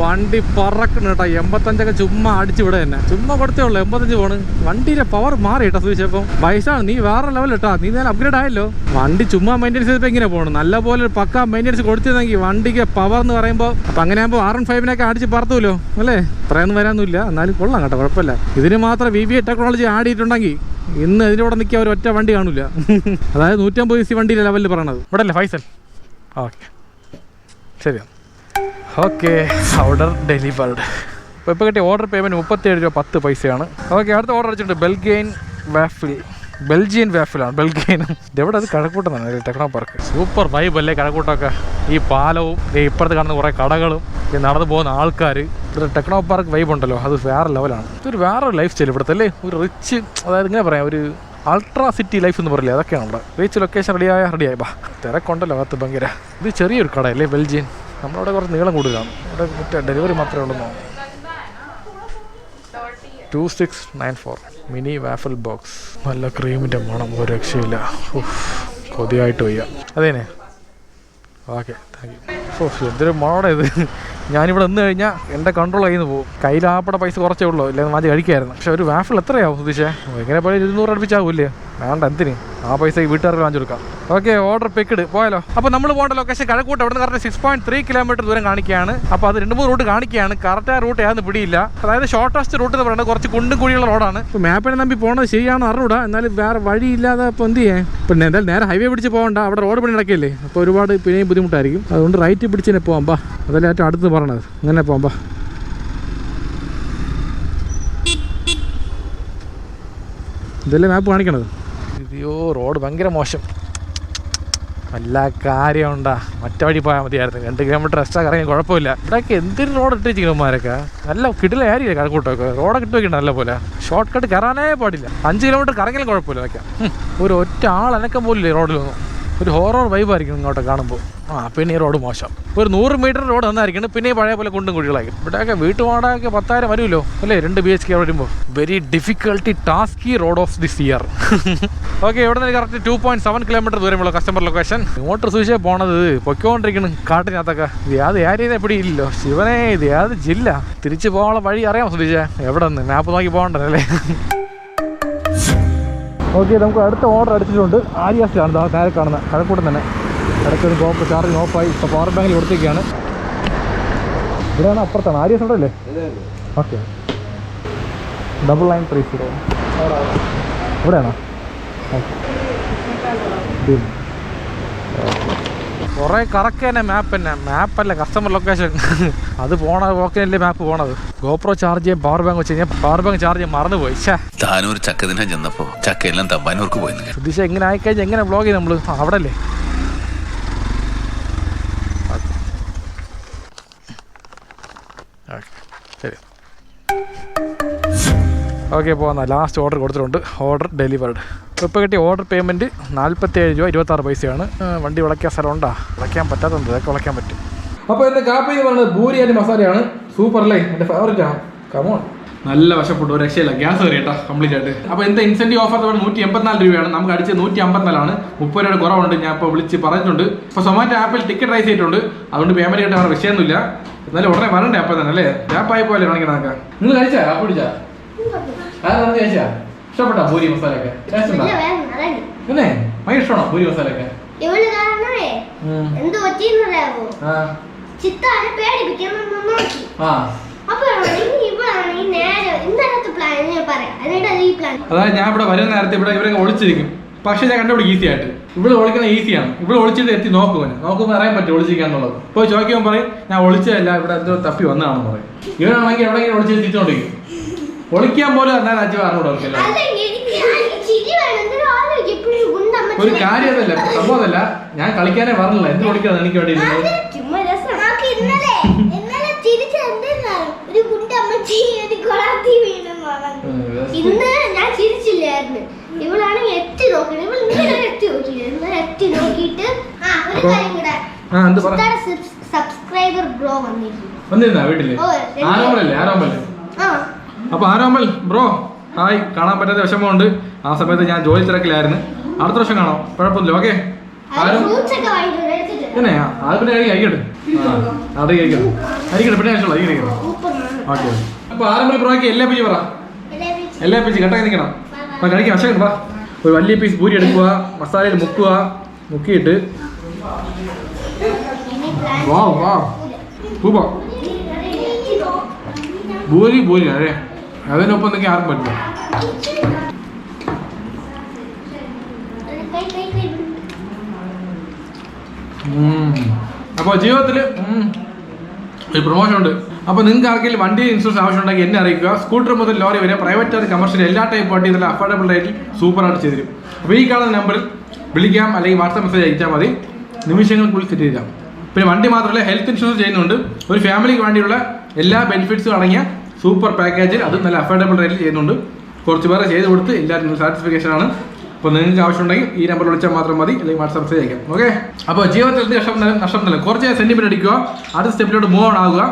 വണ്ടി പറക്കണം കേട്ടോ. 85 ചുമ്മാ അടിച്ചു ഇവിടെ തന്നെ. ചുമ്മാ കൊടുത്തേ ഉള്ളൂ. 85 പോണ്. വണ്ടിയുടെ പവർ മാറി കേട്ടോ സുവിശേഷം. വയസ്സാണ്, നീ വേറെ ലെവൽ കേട്ടോ. നീ നേരെ അപ്ഗ്രേഡ് ആയല്ലോ. വണ്ടി ചുമ്മാ മെയിൻ്റെനൻസ് ചെയ്തപ്പോൾ ഇങ്ങനെ പോകണം. നല്ലപോലെ പക്ക മെയിൻ്റെനൻസ് കൊടുത്തിരുന്നെങ്കിൽ വണ്ടിക്ക് പവർ എന്ന് പറയുമ്പോൾ അപ്പം അങ്ങനെ ആകുമ്പോൾ R15 അടിച്ച് പറത്തുമല്ലോ അല്ലേ? ഇത്രയൊന്നും വരാനൊന്നുമില്ല, എന്നാലും കൊള്ളാം കേട്ടോ, കുഴപ്പമില്ല. ഇതിന് മാത്രം VVA ടെക്നോളജി ആടിയിട്ടുണ്ടെങ്കിൽ ഇന്ന് ഇതിനോടെ നിൽക്കുക ഒരു ഒറ്റ വണ്ടി കാണില്ല. അതായത് 150 cc വണ്ടിയുടെ ലെവലിൽ പറയണത്. ഇവിടെ അല്ലേ ഫൈസൽ? ഓക്കെ, ശരിയാണ്. Okay, order delivered. ഇപ്പോൾ കിട്ടിയ ഓർഡർ പേയ്മെൻറ്റ് 37 രൂപ 10 പൈസയാണ്. ഓക്കെ, അടുത്ത ഓർഡർ അടിച്ചിട്ടുണ്ട് ബെൽജിയൻ വാഫിലാണ്. ഇതെവിടെ? അത് കഴക്കൂട്ടമാണ്, ടെക്നോ പാർക്ക്. സൂപ്പർ വൈബ് അല്ലേ കഴക്കൂട്ടമൊക്കെ? ഈ പാലവും ഇപ്പുറത്ത് കാണുന്ന കുറേ കടകളും ഈ നടന്നു പോകുന്ന ആൾക്കാർ. ഇവിടെ ടെക്നോ പാർക്ക് വൈബ് ഉണ്ടല്ലോ, അത് വേറെ ലെവലാണ്. ഇതൊരു വേറെ ലൈഫ് സ്റ്റൈൽ ഇവിടുത്തെ അല്ലേ? ഒരു റിച്ച്, അതായത് ഇങ്ങനെ പറയാം, ഒരു അൾട്രാ സിറ്റി ലൈഫ് എന്ന് പറയില്ലേ, അതൊക്കെയാണ് ഇവിടെ. റീച്ച് ലൊക്കേഷൻ റെഡിയായി. തിരക്കുണ്ടല്ലോ അകത്ത് ഭയങ്കര. ഇത് ചെറിയൊരു കടയല്ലേ ബെൽജിയൻ? നമ്മളവിടെ കുറച്ച് നീളം കൂടുതലാണ്. ഇവിടെ മറ്റേ ഡെലിവറി മാത്രമേ ഉള്ളൂ. 2694 മിനി വാഫൽ ബോക്സ്. നല്ല ക്രീമിൻ്റെ മണം, ഒരു രക്ഷയില്ല. കൊതിയായിട്ട് വയ്യ. അതേനെ. Okay, thank you. എന്തൊരു മണോടെ ഇത്. ഞാനിവിടെ നിന്ന് കഴിഞ്ഞാൽ എൻ്റെ കൺട്രോൾ കയ്യിൽ നിന്ന് പോകും. കയ്യിലാപ്പടെ പൈസ കുറച്ചേ ഉള്ളൂ, ഇല്ലെങ്കിൽ മാറ്റി കഴിക്കായിരുന്നു. പക്ഷേ ഒരു വാഫിൽ എത്രയാവും ഉദ്ദേശിച്ചേ? എങ്ങനെ പോയാൽ 200 അടുപ്പിച്ചാവില്ലേ? വേണ്ട, എന്തിന് ആ പൈസ ഈ വീട്ടുകാർക്ക് വാങ്ങിച്ചു കൊടുക്കാം. Okay, order picked. പോയാലോ. അപ്പോൾ നമ്മൾ പോകേണ്ട ലൊക്കേഷൻ കഴക്കൂട്ട്. അവിടെ നിന്ന് കറക്റ്റ് 6.3 കിലോമീറ്റർ ദൂരം കാണിക്കുകയാണ്. അപ്പോൾ അത് 2-3 റൂട്ട് കാണിക്കുകയാണ്. കറക്റ്റായ റൂട്ട് ഏതാണെന്ന് പിടിയില്ല. അതായത് ഷോർട്ടസ്റ്റ് റൂട്ട് എന്ന് പറയുന്നത് കുറച്ച് കുണ്ടും കുഴിയുള്ള റോഡാണ്. ഇപ്പോൾ മാപ്പിനെ നമ്പി പോകുന്നത് ശരിയാണെന്ന് അറിഞ്ഞൂടാ, എന്നാലും വേറെ വഴിയില്ലാതെ ഇപ്പോൾ എന്ത് ചെയ്യാൻ? പിന്നെ എന്തായാലും നേരെ ഹൈവേ പിടിച്ച് പോകണ്ട, അവിടെ റോഡ് പണി നടക്കില്ലേ. അപ്പോൾ ഒരുപാട് പിന്നെയും ബുദ്ധിമുട്ടായിരിക്കും. അതുകൊണ്ട് റൈറ്റ് പിടിച്ച് തന്നെ പോകാം. അതല്ലേ ഏറ്റവും അടുത്ത് പറഞ്ഞത്. അങ്ങനെ പോകാം. ഇതല്ലേ മാപ്പ് കാണിക്കണത്. അയ്യോ റോഡ് ഭയങ്കര മോശം. വല്ല കാര്യമുണ്ടാ, മറ്റേ വഴി പോയാൽ മതിയായിരുന്നു. 2 കിലോമീറ്റർ എക്സ്ട്രാ കറങ്ങി കുഴപ്പമില്ല. ഇവിടെയൊക്കെ എന്തൊരു റോഡ് ഇട്ട് വെച്ചിരിക്കുന്നമാരൊക്കെ നല്ല കിടില ഏരിയ കഴക്കൂട്ടൊക്കെ. റോഡൊക്കെ ഇട്ട് വെക്കണ്ട നല്ല പോലെ. ഷോർട്ട് കട്ട് കയറാനേ പാടില്ല. 5 കിലോമീറ്റർ കറങ്ങിയാലും കുഴപ്പമില്ല വയ്ക്കാം. ഒരു ഒറ്റ ആളനക്കം പോലില്ലേ റോഡിലൊന്നും. ഒരു ഹൊറർ വൈബായിരിക്കും ഇങ്ങോട്ട് കാണുമ്പോൾ. പിന്നെ ഈ റോഡ് മോശം. ഒരു 100 മീറ്റർ റോഡ് നന്നായിരിക്കണം. പിന്നെ പഴയ പോലെ കുണ്ടും കുഴികളായിരിക്കും. ഇവിടെയൊക്കെ വീട്ടുവാടൊക്കെ 10,000 വരുമല്ലോ അല്ലേ 2 BHK വരുമ്പോൾ. Very difficulty task road of this year. Okay, ഇവിടെ നിന്ന് കറക്റ്റ് 2.7 കിലോമീറ്റർ ദൂരമുള്ള കസ്റ്റമർ ലൊക്കേഷൻ. ഇങ്ങോട്ട് സൂക്ഷിച്ചേ പോണത്. പൊയ്ക്കൊണ്ടിരിക്കണം കാട്ടിനകത്തൊക്കെ. ഇത് യാത് ഏരിയ എപ്പിടി ഇല്ലല്ലോ ശിവനെ. ഇത് യാത് ജില്ല. തിരിച്ചു പോകാനുള്ള വഴി അറിയാമോ സുധീഷേ? എവിടെ നിന്ന് മാപ്പ് നോക്കി പോകണ്ടല്ലേ. ഓക്കെ, നമുക്ക് അടുത്ത ഓർഡർ അടിച്ചിട്ടുണ്ട്. ആര്യാസിലാണ് നേരെ കാണുന്നത്. കഴക്കൂട്ടം തന്നെ. ഇടയ്ക്കൊരു GoPro ചാർജ് ഓഫായി. ഇപ്പോൾ പവർ ബാങ്കിൽ കൊടുത്തേക്കാണ്. ഇവിടെയാണ് അപ്പുറത്താണ്. ആര്യാസ് ഇവിടെ അല്ലേ? ഓക്കെ, 9930 ഇവിടെയാണോ? കുറേ കറക്റ്റ് തന്നെ മാപ്പ് തന്നെ. മാപ്പല്ല കസ്റ്റമർ ലൊക്കേഷൻ. അത് പോണ ഓക്കെയല്ലേ മാപ്പ് പോണത്. GoPro ചാർജ് ചെയ്യാൻ പവർ ബാങ്ക് വെച്ച് കഴിഞ്ഞാൽ പവർ ബാങ്ക് ചാർജ് ചെയ്യാൻ മറന്നുപോയി. താനൂർ ചക്കദിനം ചെന്നപ്പോൾ ചക്കയെല്ലാം തമ്പാനൂർക്ക് പോയി. സുധീഷ എങ്ങനെ ആയിക്കഴിഞ്ഞാൽ എങ്ങനെ വ്ളോഗ് ചെയ്യും നമ്മൾ? അവിടെ അല്ലേ? ശരി, ഓക്കെ പോകാം. ലാസ്റ്റ് ഓർഡർ കൊടുത്തിട്ടുണ്ട്. Order delivered. ഇപ്പോൾ കിട്ടിയ ഓർഡർ പേയ്മെൻറ്റ് 47 രൂപ 26 പൈസയാണ്. വണ്ടി വിളയ്ക്കാൻ സ്ഥലമുണ്ടോ? വിളയ്ക്കാൻ പറ്റാത്തതുണ്ട്. ഇതൊക്കെ വിളയ്ക്കാൻ പറ്റും. അപ്പോൾ എൻ്റെ കാപ്പി എന്ന് പറയുന്നത് പൂരി ആൻഡ് മസാലയാണ്. സൂപ്പർ അല്ലേ? എൻ്റെ ഫേവറേറ്റ് ആണ്. കമോൺ. നല്ല വശപ്പെട്ടു. ഒരു രക്ഷയില്ല. ഗ്യാസ് കയറി കേട്ടോ കംപ്ലീറ്റ് ആയിട്ട്. അപ്പോൾ എന്താ ഇൻസെൻറ്റീവ് ഓഫർ 184 രൂപയാണ്. നമുക്ക് അടിച്ച് 154 30 രൂപയുടെ കുറവുണ്ട്. ഞാൻ ഇപ്പോൾ വിളിച്ച് പറഞ്ഞിട്ടുണ്ട്. ഇപ്പോൾ സൊമാറ്റോ ആപ്പിൽ ടിക്കറ്റ് റൈസ് ചെയ്തിട്ടുണ്ട്. അതുകൊണ്ട് പേയ്മെൻറ്റ് ചെയ്തിട്ട് വേറെ വിഷയമൊന്നുമില്ല. എന്നാലും ഉടനെ വരണ്ടേ അപ്പം തന്നെ അല്ലേ? ലാപ്പായി പോലെ കാണിക്കണമൊക്കെ. നിങ്ങൾ കഴിച്ചാ? ആപ്പ് പിടിച്ചാ? ആരാണ് കഴിച്ചാ? ഇഷ്ടപ്പെട്ടോ പൂരി മസാലയൊക്കെ? പിന്നെ ഭയങ്കര ഇഷ്ടമാണോ പൂരി മസാലയൊക്കെ? അതായത് ഞാൻ ഇവിടെ വരുന്ന നേരത്തെ ഇവിടെ ഇവരൊക്കെ ഒളിച്ചിരിക്കും. പക്ഷെ ഞാൻ കണ്ടുപിടിക്കും ഈസി ആയിട്ട്. ഇവിടെ ഒളിക്കുന്നത് ഈസിയാണ്. ഇവിടെ ഒളിച്ചിട്ട് എത്തി നോക്കുമ്പോൾ അറിയാൻ പറ്റും ഒളിച്ചിരിക്കാന്നുള്ളത്. ഇപ്പോൾ ചോദിക്കുമ്പോൾ പറയും ഞാൻ ഒളിച്ചതല്ല, ഇവിടെ എന്തോ തപ്പി വന്നതാണെന്ന് പറയും. ഇവരാണെങ്കിൽ എവിടെയെങ്കിലും ഒളിച്ച് തിരിച്ചോണ്ടിരിക്കും. ഒളിക്കാൻ പോലും എന്നാൽ അച്ഛൻ അറിഞ്ഞൂടെ അവർക്കല്ല. ഒരു കാര്യമല്ല, സംഭവമല്ല. ഞാൻ കളിക്കാനേ പറഞ്ഞില്ല. എന്ത് ഒളിക്കാതെ എനിക്ക് വേണ്ടി ഇന്ന് ഞാൻ ചിരിച്ചില്ലായിരുന്നു. ഇവളാണെങ്കിൽ എത്തി നോക്കണം. ഇവൾ ഇങ്ങനെ എത്തി നോക്കിയിട്ട് ഒരു കാര്യം കൂടെ, സബ്സ്ക്രൈബർ ബ്രോ വന്നിരുന്നാ വീട്ടില്. അപ്പൊ ആരോമൽ ബ്രോ ഹായ്. കാണാൻ പറ്റാത്ത വിഷമമുണ്ട്. ആ സമയത്ത് ഞാൻ ജോലി തിരക്കിലായിരുന്നു. അടുത്ത വർഷം കാണാം, കുഴപ്പമൊന്നുമില്ല. ഓക്കെ, പിന്നെ അത് പിന്നെ കഴിക്കട്ടെ. അത് കഴിക്കണം കഴിക്കട്ടെ പിന്നെ കഴിച്ചോളൂ. കഴിക്കണം. ഓക്കെ, അപ്പൊ ആരോമൽ ബ്രോയ്ക്ക് എല്ലാ പേജ് പറ. എല്ലാ പേജ് കട്ടാക്കി നിൽക്കണം. അപ്പം കഴിക്കാൻ വശം വാ. ഒരു വലിയ പീസ് പൂരി എടുക്കുക, മസാലയിൽ മുക്കിയിട്ട് വാ വാ പൂപ്പ പൂരി അല്ലേ? അതിനൊപ്പം എന്തൊക്കെ ആർക്കും പറ്റില്ല. അപ്പോൾ ജീവിതത്തിൽ ഒരു പ്രൊമോഷൻ ഉണ്ട്. അപ്പോൾ നിങ്ങൾക്ക് ആർക്കെങ്കിലും വണ്ടി ഇൻഷുറൻസ് ആവശ്യമുണ്ടെങ്കിൽ എന്നെ അറിയിക്കുക. സ്കൂട്ടർ മുതൽ ലോറി വരെ പ്രൈവറ്റ് ആൻഡ് കമേഴ്ഷ്യൽ എല്ലാ ടൈപ്പ് വണ്ടി നല്ല അഫോർഡബിൾ റേറ്റിൽ സൂപ്പറായിട്ട് ചെയ്തു. അപ്പോൾ ഈ കാണുന്ന നമ്പറിൽ വിളിക്കാം, അല്ലെങ്കിൽ വാട്സാപ്പ് മെസ്സേജ് അയച്ചാൽ മതി. നിമിഷങ്ങൾക്കുള്ളിൽ സെറ്റ് ചെയ്യാം. പിന്നെ വണ്ടി മാത്രമല്ല, ഹെൽത്ത് ഇൻഷുറൻസ് ചെയ്യുന്നുണ്ട്. ഒരു ഫാമിലിക്ക് വേണ്ടിയുള്ള എല്ലാ ബെനിഫിറ്റ്സും അടങ്ങിയ സൂപ്പർ പാക്കേജിൽ അതും നല്ല അഫോർഡബിൾ റേറ്റിൽ ചെയ്യുന്നുണ്ട്. കുറച്ച് പേരെ ചെയ്ത് കൊടുത്ത് എല്ലാവരും സാറ്റിസ്ഫിക്കേഷൻ ആണ്. അപ്പോൾ നിങ്ങൾക്ക് ആവശ്യമുണ്ടെങ്കിൽ ഈ നമ്പർ വിളിച്ചാൽ മാത്രം മതി, അല്ലെങ്കിൽ വാട്സാപ്പ് മെസ്സേജ് അയക്കാം. ഓക്കെ, അപ്പോൾ ജീവിതത്തിൽ നഷ്ടം നല്ല കുറച്ച് സെൻറ്റിമെൻറ്റ് അടിക്കുക. അടുത്ത സ്റ്റെപ്പിലോട്ട് മൂവ് ഓൺ ആകുക.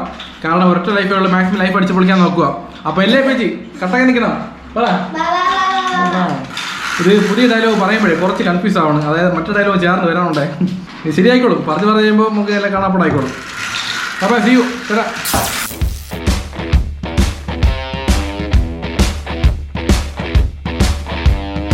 കാരണം ഒരൊറ്റ ലൈഫുള്ള മാക്സിമം ലൈഫ് അടിച്ച് പൊളിക്കാൻ നോക്കുക. അപ്പോൾ എല്ലാ പേജ് കട്ടാക്കി നിൽക്കണം. ഇത് പുതിയ ഡയലോഗ് പറയുമ്പോഴേ കുറച്ച് കൺഫ്യൂസ് ആവണം. അതായത് മറ്റു ഡയലോഗ് ചേർന്ന് വരാനുണ്ടേ. ഇത് ശരിയായിക്കോളും. പറഞ്ഞു കഴിയുമ്പോൾ നമുക്ക് എല്ലാം കാണാപ്പെടായിക്കോളും. അപ്പോൾ സീ യു.